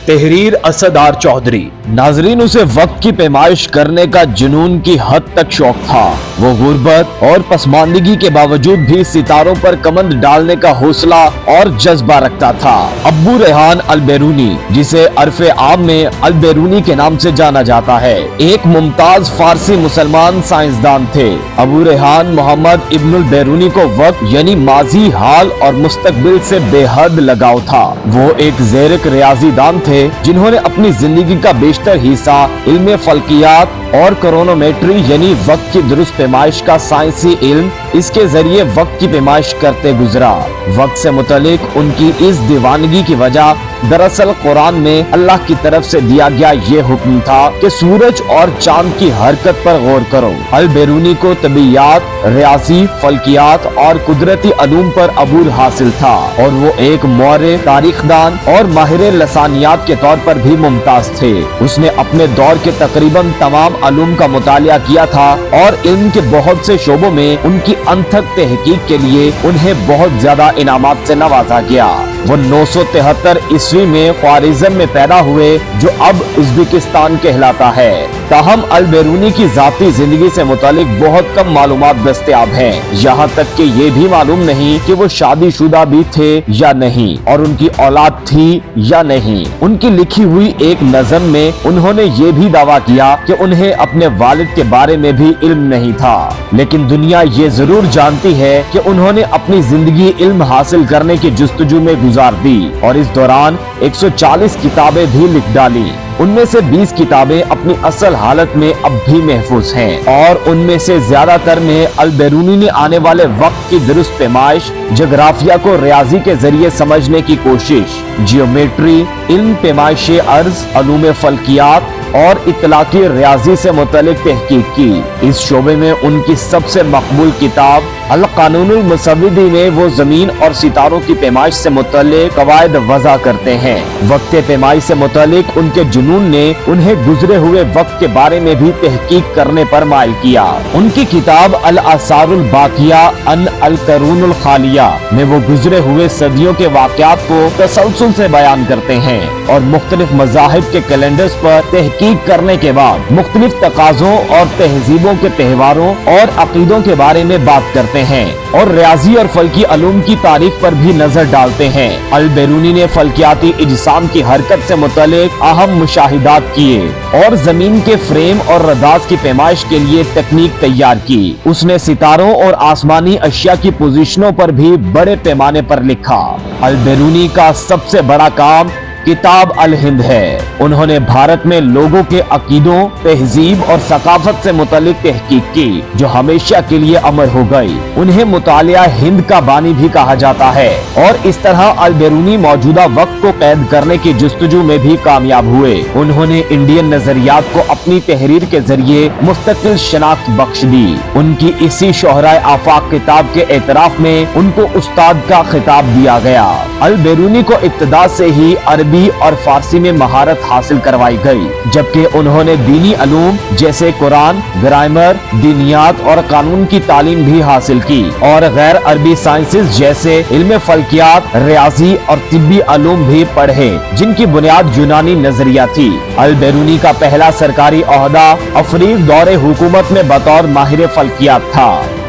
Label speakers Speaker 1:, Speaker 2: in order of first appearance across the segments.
Speaker 1: तहरीर असदार चौधरी। नाजरीन, उसे वक्त की पैमाइश करने का जुनून की हद तक शौक था। वो गुर्बत और पसमानदगी के बावजूद भी सितारों पर कमंद डालने का हौसला और जज्बा रखता था। अब्बू रेहान अल-बैरूनी, जिसे अरफे आम में अल-बैरूनी के नाम से जाना जाता है, एक मुमताज फारसी मुसलमान साइंसदान थे। अबू रेहान मोहम्मद इब्नुल बैरूनी को वक्त यानी माजी, हाल और मुस्तकबिल से बेहद लगाव था। वो एक ज़ेरिक रियाजीदान थे जिन्होंने अपनी जिंदगी का बेशतर हिस्सा इल्म फल्कियात और क्रोनोमेट्री यानी वक्त की दुरुस्त पैमाइश का साइंसी इल्म, इसके जरिए वक्त की पैमाइश करते गुजरा। वक्त से मुतलिक उनकी इस दीवानगी की वजह दरअसल कुरान में अल्लाह की तरफ से दिया गया ये हुक्म था कि सूरज और चांद की हरकत पर गौर करो। अल-बैरूनी को तबीयात, रियासी, फल्कियात और कुदरती अलूम पर अबूर हासिल था और वो एक मौर्य तारीखदान और माहिर लसानियात के तौर पर भी मुमताज थे। उसने अपने दौर के तकरीबन तमाम अलूम का मुतालिया किया था और इल्म के बहुत से शोबों में उनकी अनथक तहकीक के लिए उन्हें बहुत ज्यादा इनामात से नवाजा गया। वो 973 ईस्वी में ख्वारिज़म में पैदा हुए, जो अब उज़्बेकिस्तान कहलाता है। ताहम अल-बैरूनी की जाती जिंदगी से मुतालिक बहुत कम मालूमात दस्तयाब हैं। यहाँ तक कि ये भी मालूम नहीं कि वो शादीशुदा भी थे या नहीं और उनकी औलाद थी या नहीं। उनकी लिखी हुई एक नज़म में उन्होंने ये भी दावा किया कि उन्हें अपने वालिद के बारे में भी इल्म नहीं था, लेकिन दुनिया ये जरूर जानती है कि उन्होंने अपनी जिंदगी इल्म हासिल करने की जुस्तजू में गुजार दी और इस दौरान 140 किताबें भी लिख डाली। उनमें से 20 किताबें अपनी असल हालत में अब भी महफूज हैं और उनमें से ज्यादातर में अल-बैरूनी ने आने वाले वक्त की दुरुस्त पैमाइश, जोग्राफिया को रियाजी के जरिए समझने की कोशिश, जियोमेट्री, इल्म पैमाइश अर्ज, अलूम फल्कियात और इतलाकी रियाजी से मुतल्लिक तहकीक की। इस शोबे में उनकी सबसे मकबूल किताब अल-कानूनुल मुसव्विदी में वो जमीन और सितारों की पैमाइश से मुतल्लिक कवायद वज़ा करते हैं। वक्त पैमाइश से मुतल्लिक उनके जुनून ने उन्हें गुजरे हुए वक्त के बारे में भी तहकीक करने पर माइल किया। उनकी किताब अल-आसारुल बाकिया अन अल-कुरूनुल खालिया में वो गुजरे हुए सदियों के वाक़यात को तसलसल से बयान करते हैं और मुख्तलिफ मज़ाहिब के कैलेंडर्स पर तहकीक करने के बाद मुख्तलिफ तकाज़ों और तहजीबों के त्योहारों और अकीदों के बारे में बात करते हैं और रियाजी और फल्की अलूम की तारीख पर भी नजर डालते हैं। अल-बैरूनी ने फल्कियाती इजसाम की हरकत से मुतल्लिक अहम मुशाहिदात किए और जमीन के फ्रेम और रदास की पैमाइश के लिए तकनीक तैयार की। उसने सितारों और आसमानी अशिया की पोजीशनों पर भी बड़े पैमाने पर लिखा। अल-बैरूनी का सबसे बड़ा काम किताब अल-हिंद है। उन्होंने भारत में लोगों के अकीदों, तहजीब और सकाफत से मुतल्लिक तहकीक की, जो हमेशा के लिए अमर हो गई। उन्हें मुतालिया हिंद का बानी भी कहा जाता है और इस तरह अल-बैरूनी मौजूदा वक्त को कैद करने की जुस्तजू में भी कामयाब हुए। उन्होंने इंडियन नजरियात को अपनी तहरीर के जरिए मुस्तकिल शनाख्त बख्श दी। उनकी इसी शोहराए आफाक किताब के एतराफ में उनको उस्ताद का खिताब दिया गया। अल-बैरूनी को इब्तिदा से ही अरबी और फारसी में महारत हासिल करवाई गई, जबकि उन्होंने दीनी अलूम जैसे कुरान, ग्रामर, दीनियात और कानून की तालीम भी हासिल की और गैर अरबी साइंसेज जैसे इल्म फल्कियात, रियाजी और तिब्बी अलूम भी पढ़े, जिनकी बुनियाद यूनानी नजरिया थी। अल-बैरूनी का पहला सरकारी ओहदा अफरीक दौरे हुकूमत में बतौर माहिर फल्कियात था।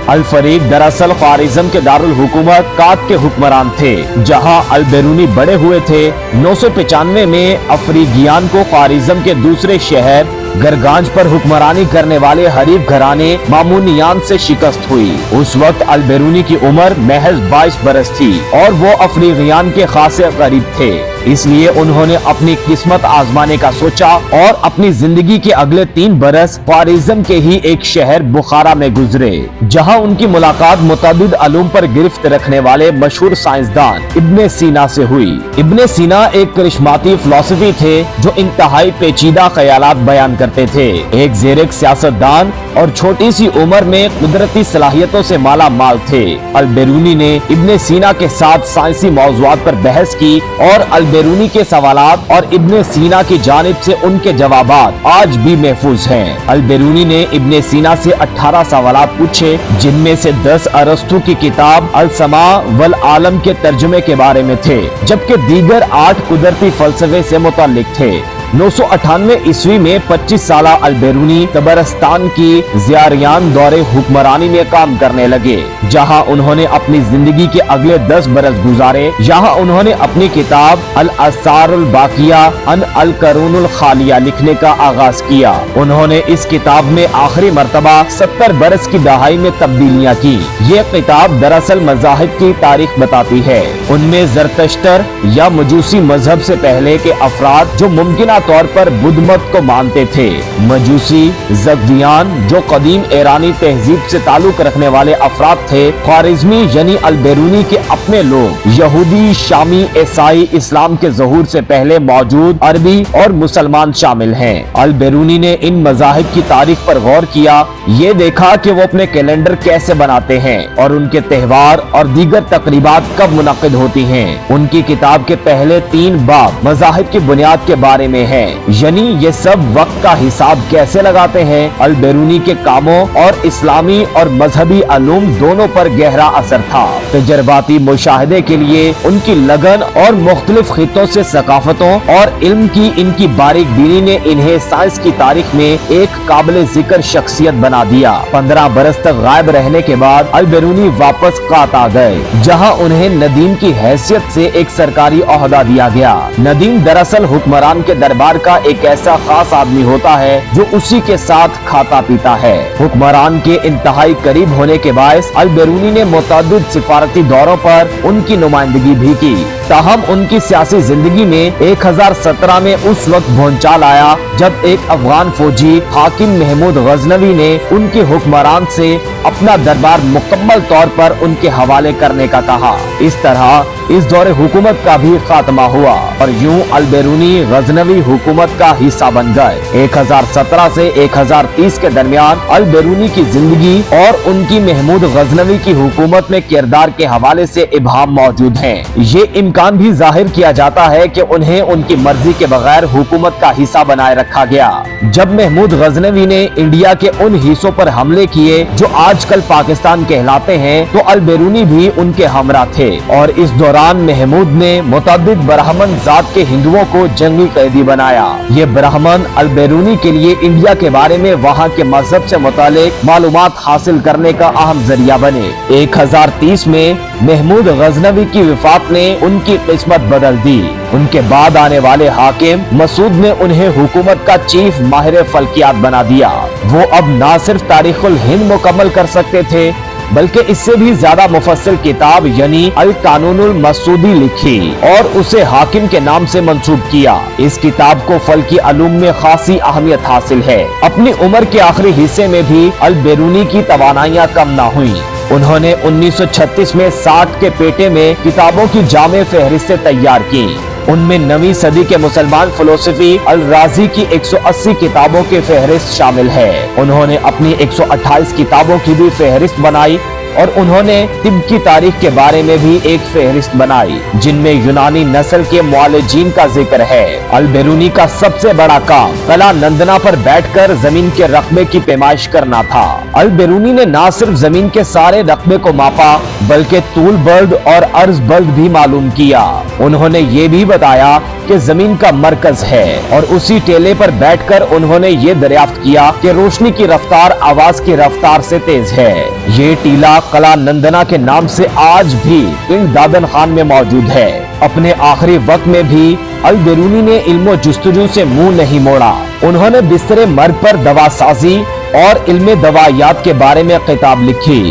Speaker 1: अल-फरीक दरअसल ख्वारिज़म के दारुल हुकूमत कात के हुक्मरान थे, जहां अल-बैरूनी बड़े हुए थे। 995 में अफरीगियान को ख्वारिज़म के दूसरे शहर गरगांज पर हुक्मरानी करने वाले हरीफ घराने मामूनियान से शिकस्त हुई। उस वक्त अल-बैरूनी की उम्र महज 22 बरस थी और वो अफरीगियान के खासे करीब थे, इसलिए उन्होंने अपनी किस्मत आजमाने का सोचा और अपनी जिंदगी के अगले 3 बरस ख्वारिज़म के ही एक शहर बुखारा में गुजरे, जहां उनकी मुलाकात मुतअद्दिद अलूम पर गिरफ्त रखने वाले मशहूर साइंसदान इब्ने सीना से हुई। इब्ने सीना एक करिश्माती फिलॉसफी थे जो इंतहाई पेचीदा ख्यालात बयान करते थे। एक ज़ेरिक सियासतदान और छोटी सी उम्र में कुदरती सलाहियतों से माला माल थे। अल-बैरूनी ने इब्ने सीना के साथ साइंसी मौज़ूआत पर बहस की और बेरूनी के सवालात और इब्ने सीना की जानिब से उनके जवाबात आज भी महफूज हैं। अल बेरूनी ने इब्ने सीना से 18 सवालात पूछे, जिनमें से 10 अरस्तु की किताब अल समा वल आलम के तर्जुमे के बारे में थे, जबकि दीगर 8 कुदरती फलसफे से मुताल्लिक थे। 998 ईस्वी में 25 साला अल बेरूनी तबरस्तान की ज़ियारियान दौरे हुक्मरानी में काम करने लगे, जहां उन्होंने अपनी जिंदगी के अगले 10 बरस गुजारे। यहाँ उन्होंने अपनी किताब अल असारुल बाकिया अन अल करूनुल खालिया लिखने का आगाज किया। उन्होंने इस किताब में आखिरी मर्तबा 70 बरस की दहाई में तब्दीलियाँ की। ये किताब दरअसल मज़ाहिब की तारीख बताती है। उनमें ज़रतश्तर या मजूसी मजहब से पहले के अफराद जो मुमकिन तौर पर बुद्ध मत को मानते थे, मजूसी, ज़गदियान जो कदीम ईरानी तहजीब से ताल्लुक रखने वाले अफराद थे, ख्वारिज़मी यानी अल बेरूनी के अपने लोग, यहूदी, शामी, ईसाई, इस्लाम के ज़हूर से पहले मौजूद अरबी और मुसलमान शामिल हैं। अल बेरूनी ने इन मज़ाहिब की तारीख पर गौर किया, ये देखा कि वो अपने कैलेंडर कैसे बनाते हैं और उनके त्योहार और दीगर तकरीबात कब मुनक़िद होती हैं। उनकी किताब के पहले 3 बाब मज़ाहिब की बुनियाद के बारे में है, यानी ये सब वक्त का हिसाब कैसे लगाते हैं। अल बेरूनी के कामों और इस्लामी और मजहबी अलूम दोनों पर गहरा असर था। तजर्बाती मुशाहिदे के लिए उनकी लगन और मुख्तलिफ खित्तों से सकाफतों और इल्म की इनकी बारीक बीनी ने इन्हें साइंस की तारीख में एक काबिल जिक्र शख्सियत बना दिया। 15 बरस तक गायब रहने के बाद अल बेरूनी वापस कात आ गए, जहाँ उन्हें नदीम की हैसियत से एक सरकारी ओहदा दिया गया। नदीम दरअसल हुक्मरान के दरबार का एक ऐसा खास आदमी होता है जो उसी के साथ खाता पीता है। हुक्मरान के इंतहाई करीब होने के बायस अल बेरूनी ने मुतअद्दिद सिफारती दौरों पर उनकी नुमाइंदगी भी की। ताहम उनकी सियासी जिंदगी में 1017 में उस वक्त भूचाल आया जब एक अफगान फौजी हाकिम महमूद गजनवी ने उनके हुक्मरान से अपना दरबार मुकम्मल तौर पर उनके हवाले करने का कहा। इस तरह इस दौरे हुकूमत का भी खात्मा हुआ और यूं अल बेरूनी गजनवी हुकूमत का हिस्सा बन गए। 1017 से 1030 के दरमियान अल बेरूनी की जिंदगी और उनकी महमूद गजनवी की हुकूमत में किरदार के हवाले से इबहाम मौजूद है। ये इम्कान भी जाहिर किया जाता है कि उन्हें उनकी मर्जी के बगैर हुकूमत का हिस्सा बनाए रखा गया। जब महमूद गजनवी ने इंडिया के उन हिस्सों पर हमले किए जो आजकल पाकिस्तान कहलाते हैं, तो अल बेरूनी भी उनके हमरा थे और इस दौरान महमूद ने मुतअद्दिद ब्राह्मण जात के हिंदुओं को जंगी कैदी बनाया। ये ब्राह्मण अल बेरूनी के लिए इंडिया के बारे में वहाँ के मजहब से मुतालिक मालूमात हासिल करने का अहम जरिया बने। 1030 में महमूद गजनवी की वफात ने उनकी किस्मत बदल दी। उनके बाद आने वाले हाकिम मसूद ने उन्हें हुकूमत का चीफ माहिर फल्कियात बना दिया। वो अब न सिर्फ तारीखुल हिंद मुकम्मल कर सकते थे, बल्कि इससे भी ज्यादा मुफस्सिल किताब यानी अल कानूनुल मसूदी लिखी और उसे हाकिम के नाम से मंसूब किया। इस किताब को फल्की अलूम में खासी अहमियत हासिल है। अपनी उम्र के आखिरी हिस्से में भी अल बेरूनी की तवानाइयाँ कम न हुई। उन्होंने 1936 में 60 के पेटे में किताबों की जामे फहरिस्तें तैयार की। उनमें 9वीं सदी के मुसलमान फिलोसफी अल राजी की 180 किताबों की फहरिस्त शामिल है। उन्होंने अपनी 128 किताबों की भी फहरिस्त बनाई और उन्होंने तिब की तारीख के बारे में भी एक फहरिस्त बनाई, जिनमें यूनानी नस्ल के मुआलिजीन का जिक्र है। अल बेरूनी का सबसे बड़ा काम कला नंदना पर बैठकर जमीन के रकबे की पैमाइश करना था। अल बेरूनी ने न सिर्फ जमीन के सारे रकबे को मापा, बल्कि तूल बल्द और अर्ज बल्द भी मालूम किया। उन्होंने ये भी बताया कि जमीन का मरकज है और उसी टेले पर बैठकर उन्होंने ये दरियाफ्त किया कि रोशनी की रफ्तार आवाज की रफ्तार से तेज है। ये टीला कला नंदना के नाम से आज भी किंग दादन खान में मौजूद है। अपने आखिरी वक्त में भी अल बेरूनी ने इल्म जुस्तजू से मुंह नहीं मोड़ा। उन्होंने बिस्तरे मर्ग पर दवा साजी और इल्म दवायात के बारे में किताब लिखी।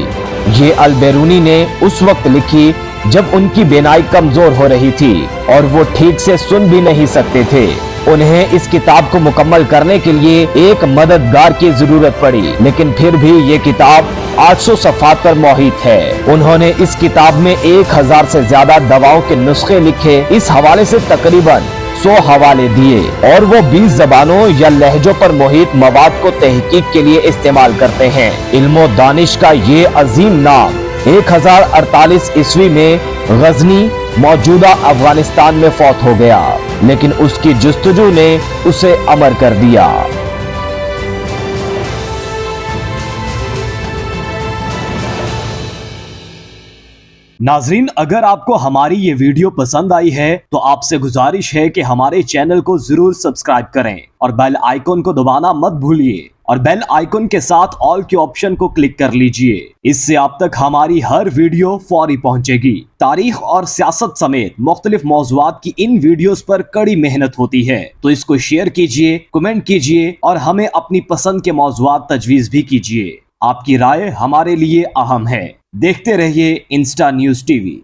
Speaker 1: ये अल बेरूनी ने उस वक्त लिखी जब उनकी बेनाई कमजोर हो रही थी और वो ठीक से सुन भी नहीं सकते थे। उन्हें इस किताब को मुकम्मल करने के लिए एक मददगार की जरूरत पड़ी, लेकिन फिर भी ये किताब 800 सफ़हात पर मोहित है। उन्होंने इस किताब में 1000 से ज्यादा दवाओं के नुस्खे लिखे। इस हवाले से तकरीबन 100 हवाले दिए और वो 20 जबानों या लहजों पर मोहित मवाद को तहकीक के लिए इस्तेमाल करते हैं। इल्मो दानिश का ये अजीम नाम 1048 ईस्वी में गजनी मौजूदा अफगानिस्तान में फौत हो गया, लेकिन उसकी जुस्तजू ने उसे अमर कर दिया। नाजरीन, अगर आपको हमारी ये वीडियो पसंद आई है तो आपसे गुजारिश है कि हमारे चैनल को जरूर सब्सक्राइब करें और बेल आइकन को दबाना मत भूलिए, और बेल आइकन के साथ ऑल के ऑप्शन को क्लिक कर लीजिए। इससे आप तक हमारी हर वीडियो फौरी पहुंचेगी। तारीख और सियासत समेत मुख्तलिफ मौज़ूआत की इन वीडियोस पर कड़ी मेहनत होती है, तो इसको शेयर कीजिए, कमेंट कीजिए और हमें अपनी पसंद के मौज़ूआत तजवीज़ भी कीजिए। आपकी राय हमारे लिए अहम है। देखते रहिए इंस्टा न्यूज़ टीवी।